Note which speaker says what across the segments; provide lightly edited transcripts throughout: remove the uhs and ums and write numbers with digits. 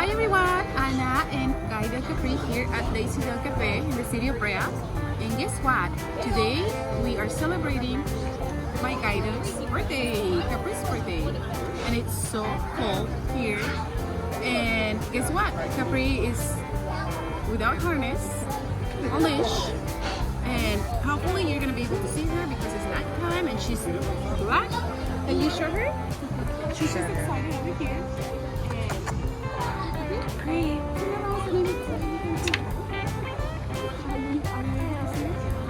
Speaker 1: Hi everyone, Anna and Guido Capri here at Lazy Dog Cafe in the city of Brea. And guess what? Today we are celebrating my Guido's birthday, Capri's birthday. And it's so cold here. And guess what? Capri is without harness, a leash. And hopefully you're gonna be able to see her because it's nighttime and she's black. Can you show her? She's just excited over here. Great.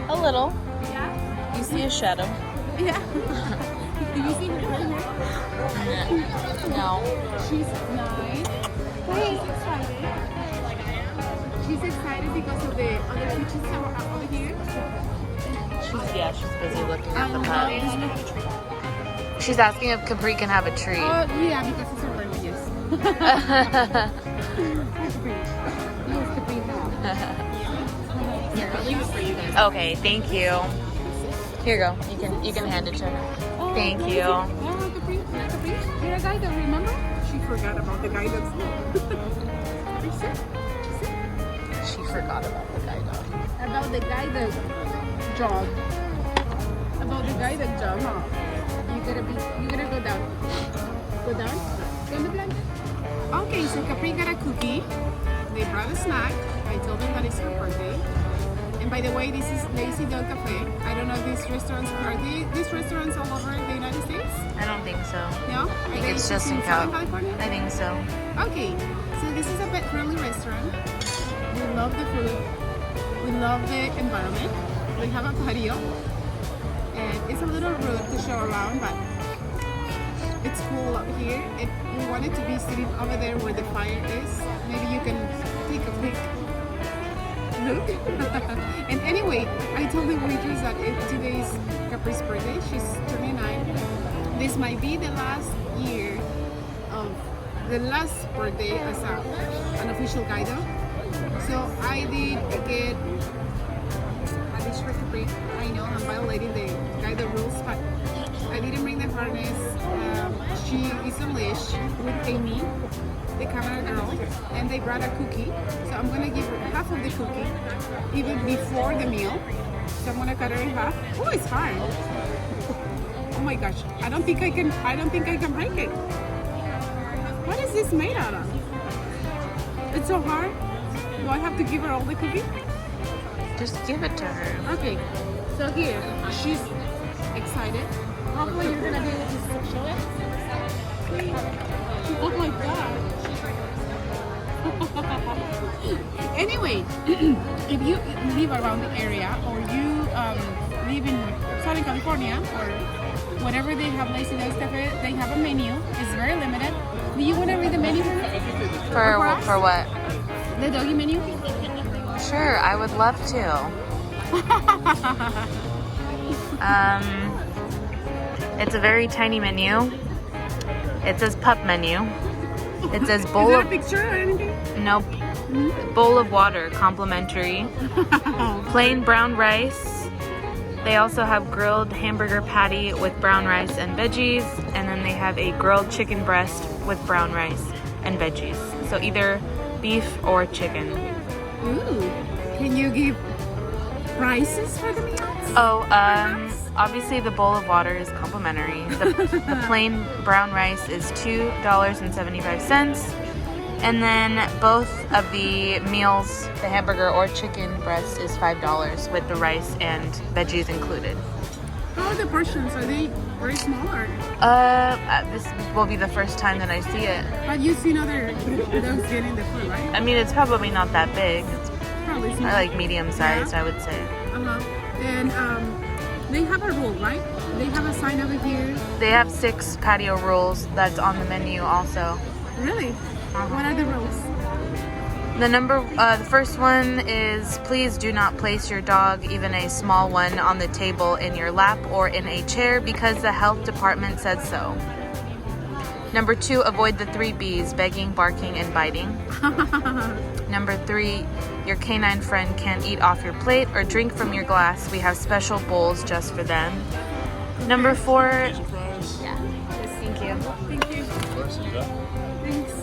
Speaker 2: A little.
Speaker 1: Yeah.
Speaker 2: You see a shadow.
Speaker 1: Yeah. Do you see her right now?
Speaker 2: No.
Speaker 1: She's nice. She's excited. She's excited because of the other creatures that are over here.
Speaker 2: She's busy looking at the
Speaker 1: pet.
Speaker 2: pet. She's asking if Capri can have a treat.
Speaker 1: Oh, yeah, because it's her birthday, yes.
Speaker 2: Okay, thank you. Here you go. You can hand it to her. Thank you.
Speaker 1: Oh, Capri. You're a Guido, remember? She forgot about the Guido.
Speaker 2: She forgot about the Guido.
Speaker 1: About the Guido job. About the Guido job, huh? You gotta go down. Go down. Go in the blanket. Okay, so Capri got a cookie. They brought a snack. I told them that it's her birthday. And by the way, this is Lazy Dog Cafe. I don't know if these restaurants these restaurants all over the United States?
Speaker 2: I don't think so.
Speaker 1: No?
Speaker 2: I think it's just in
Speaker 1: California?
Speaker 2: I think so.
Speaker 1: Okay, so this is a pet-friendly restaurant. We love the food. We love the environment. We have a patio. And it's a little rude to show around, but it's cool up here. If you wanted to be sitting over there where the fire is, maybe you can take a quick look. And anyway, I told the waitress that today is Capri's birthday. She's 29. This might be the last year of the last birthday as an official Guido. So I did get a dish for Capri. I know I'm violating the Guido rules, but I didn't bring the harness. She is a leash with Amy, the camera girl, and they brought a cookie. So I'm gonna give her half of the cookie, even before the meal. So I'm gonna cut her in half. Oh, it's fine. Oh my gosh, I don't think I can break it. What is this made out of? It's so hard. Do I have to give her all the cookie?
Speaker 2: Just give it to her.
Speaker 1: Okay, so here, she's excited. Hopefully you're gonna be able to show it. Oh my god. Anyway, if you live around the area or you live in Southern California or whatever they have Lazy Dog Cafe, they have a menu. It's very limited. Do you want to read the menu for me?
Speaker 2: For what?
Speaker 1: The doggy menu?
Speaker 2: Sure, I would love to. It's a very tiny menu. It says pup menu. It says bowl
Speaker 1: Is there
Speaker 2: of
Speaker 1: a picture or anything?
Speaker 2: nope. Bowl of water, complimentary. Plain brown rice. They also have grilled hamburger patty with brown rice and veggies, and then they have a grilled chicken breast with brown rice and veggies. So either beef or chicken.
Speaker 1: Ooh. Can you give prices for the meals?
Speaker 2: Oh, obviously the bowl of water is complimentary. The plain brown rice is $2.75. And then both of the meals, the hamburger or chicken breast is $5 with the rice and veggies included.
Speaker 1: How are the portions? Are they very small or?
Speaker 2: This will be the first time that I see it.
Speaker 1: Have you seen other dogs getting the food, right?
Speaker 2: I mean, it's probably not that big. It's
Speaker 1: Probably small.
Speaker 2: like medium sized, I would say.
Speaker 1: And they have a rule, right? They have a sign over here.
Speaker 2: They have 6 patio rules that's on the menu also.
Speaker 1: Really? What are the rules?
Speaker 2: The first one is please do not place your dog, even a small one, on the table, in your lap, or in a chair because the health department says so. Number 2, avoid the 3 B's, begging, barking, and biting. Number 3, your canine friend can't eat off your plate or drink from your glass. We have special bowls just for them. Number 4, yeah, thank you.
Speaker 1: Thank you. Thanks.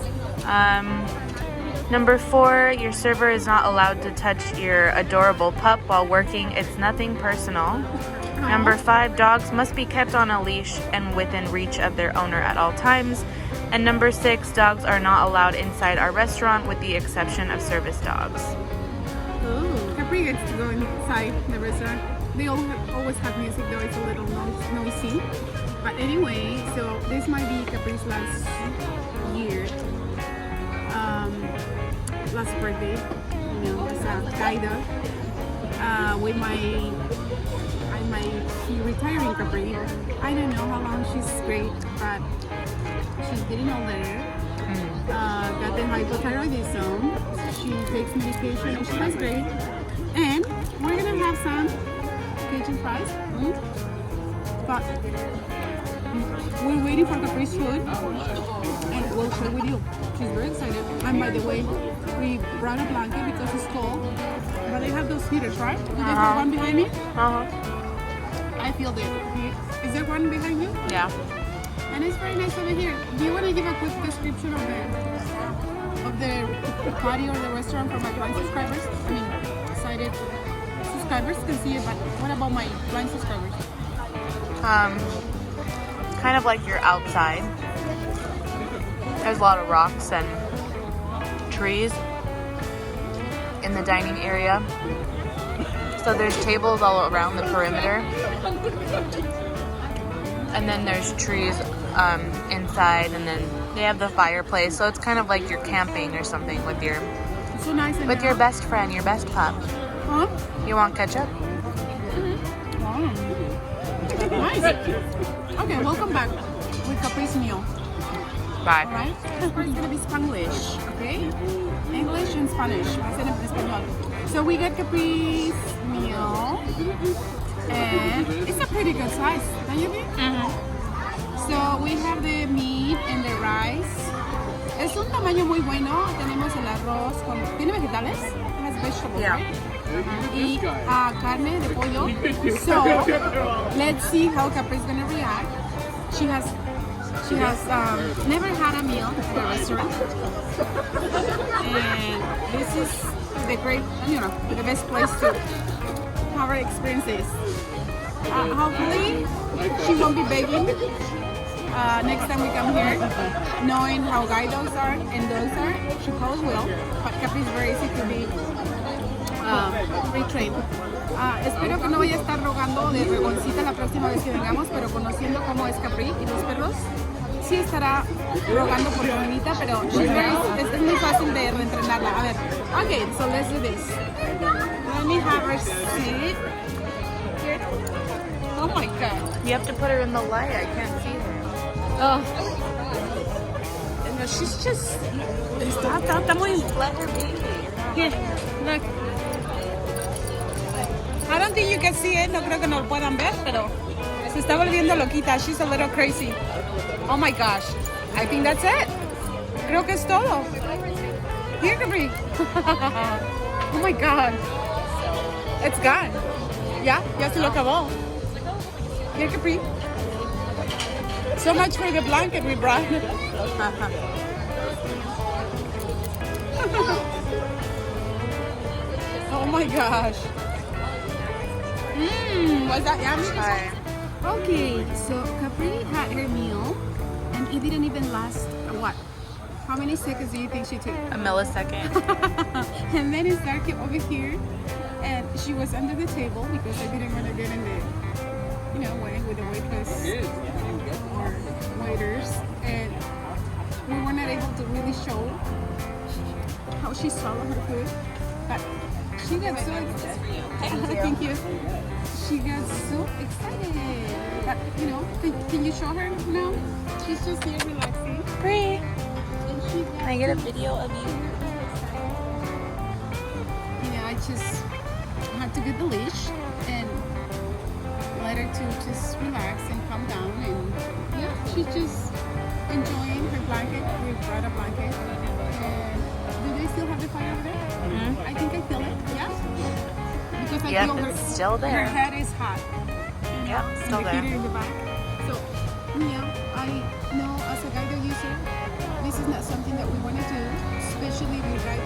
Speaker 2: Number 4, your server is not allowed to touch your adorable pup while working. It's nothing personal. Number 5, dogs must be kept on a leash and within reach of their owner at all times. And number 6, dogs are not allowed inside our restaurant with the exception of service dogs.
Speaker 1: Oh, Capri gets to go inside the restaurant. They always have music, though it's a little noisy. But anyway, so this might be Capri's last year. Last birthday, you know, as a guide with my she retiring Capri. I don't know how long she's great, but she's getting older. Got the hypothyroidism. She takes medication and she does great. And we're gonna have some Cajun fries. But we're waiting for Capri's food and we'll share with you. She's very excited. And by the way, we brought a blanket because it's cold. But they have those heaters, right? Do they have one behind me? I feel it. Is there one behind you?
Speaker 2: Yeah.
Speaker 1: And it's very nice over here. Do you want to give a quick description of the party or the restaurant for my blind subscribers? I mean, sighted subscribers can see it, but what about my blind subscribers?
Speaker 2: Kind of like you're outside. There's a lot of rocks and trees in the dining area. So there's tables all around the perimeter. And then there's trees inside, and then they have the fireplace. So it's kind of like you're camping or something with your
Speaker 1: So nice and
Speaker 2: your best friend, your best pup.
Speaker 1: Huh?
Speaker 2: You want ketchup?
Speaker 1: Wow. Nice. Okay, welcome back with Capri's meal.
Speaker 2: Bye.
Speaker 1: Alright? It's gonna be Spanglish, okay? English and Spanish. So we got Capri's meal, and it's a pretty good size, don't you think? So we have the meat and the rice. Es un tamaño muy bueno. Tenemos el arroz con... ¿Tiene vegetales? It has vegetables,
Speaker 2: Yeah.
Speaker 1: right? Y carne de pollo. So let's see how Capri's gonna react. She has never had a meal at a restaurant, and this is the great, the best place to have her experiences. Hopefully, she won't be begging next time we come here, knowing how guide dogs are and dogs are. She probably will, but Capri is very easy to be retrained. Espero que no vaya a estar rogando de regoncita la próxima vez que vengamos, pero conociendo cómo es Capri y los perros, sí estará rogando por su bonita, pero es muy fácil de reentrenarla. A ver, okay, so let's do this. Let me have her sit. Oh my god.
Speaker 2: You have to put her in the light. I can't see her.
Speaker 1: Oh. No, she's just... Está muy...
Speaker 2: Let her be.
Speaker 1: Here, look. I don't think you can see it. No creo que no lo puedan ver, pero se está volviendo loquita. She's a little crazy. Oh my gosh. I think that's it. Creo que es todo. Here, Capri. Oh my god. It's gone. Ya se lo acabó. Here, Capri. So much for the blanket we brought. Oh my gosh. Was that yummy? Okay, so Capri had her meal and it didn't even last, what? How many seconds do you think she took?
Speaker 2: A millisecond.
Speaker 1: And then it started over here and she was under the table because I didn't want to get in the, way with the waitress or waiters, and we were not able to really show how she swallowed her food, but she got so excited. Thank you. She got so excited. But can you show her now? She's just here relaxing.
Speaker 2: Free.
Speaker 1: And she got
Speaker 2: Can I get a video of you?
Speaker 1: I just had to get the leash and let her to just relax and calm down, and she's just enjoying her blanket. We brought a blanket. And do they still have the fire over there? I think I feel it. Yeah. Because I feel
Speaker 2: it's still there.
Speaker 1: Her head is hot.
Speaker 2: Yeah, still
Speaker 1: and the
Speaker 2: there.
Speaker 1: heater in the back. So I know as a guide user, this is not something that we want to do, especially with guide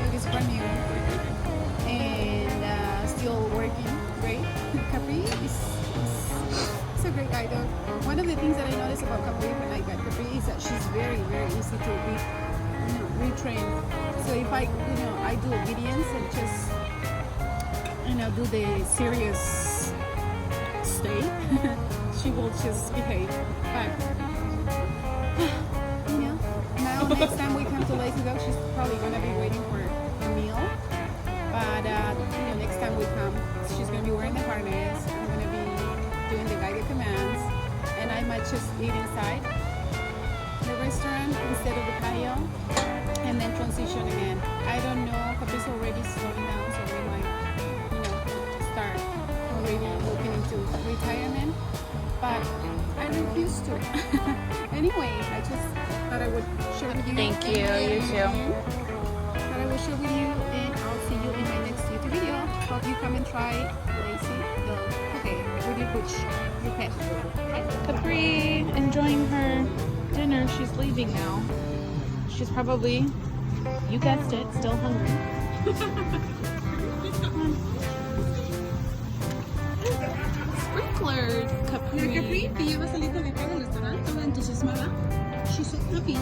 Speaker 1: the things that I noticed about Capri when I got Capri is that she's very, very easy to retrain. So if I do obedience and just do the serious state, she will just behave. But now next time we come to Lazy Dog, she's probably gonna be waiting for a meal. But next time we come, she's gonna be wearing the harness. I'm gonna be doing the guided commands, and I might just eat inside the restaurant instead of the patio, and then transition again. I don't know. Capri's already slowing down, so we might, start already looking into retirement. But I refuse to. Anyway, I just thought I would share with you.
Speaker 2: Thank you. You too.
Speaker 1: Thought I will share with you, and I'll see you in my next YouTube video. Hope you come and try Lazy Dog. Okay, with your pooch, your pet.
Speaker 2: Capri enjoying her dinner. She's leaving now. She's probably, you guessed it, still hungry. Sprinklers, Capri.
Speaker 1: Capri, que lleva saliendo de acá del restaurante, toda entusiasmada. She's so happy.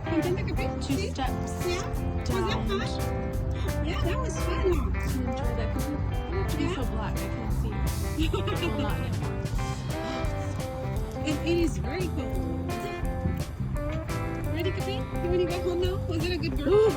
Speaker 1: ¿Contenta, Capri?
Speaker 2: 2 steps.
Speaker 1: Yeah? Was that fun? Yeah, that was fun.
Speaker 2: She enjoyed that. It's so black, I can't see. Well, not anymore.
Speaker 1: It is very cold. Ready, Capri? You want to go home now? Was it a good girl?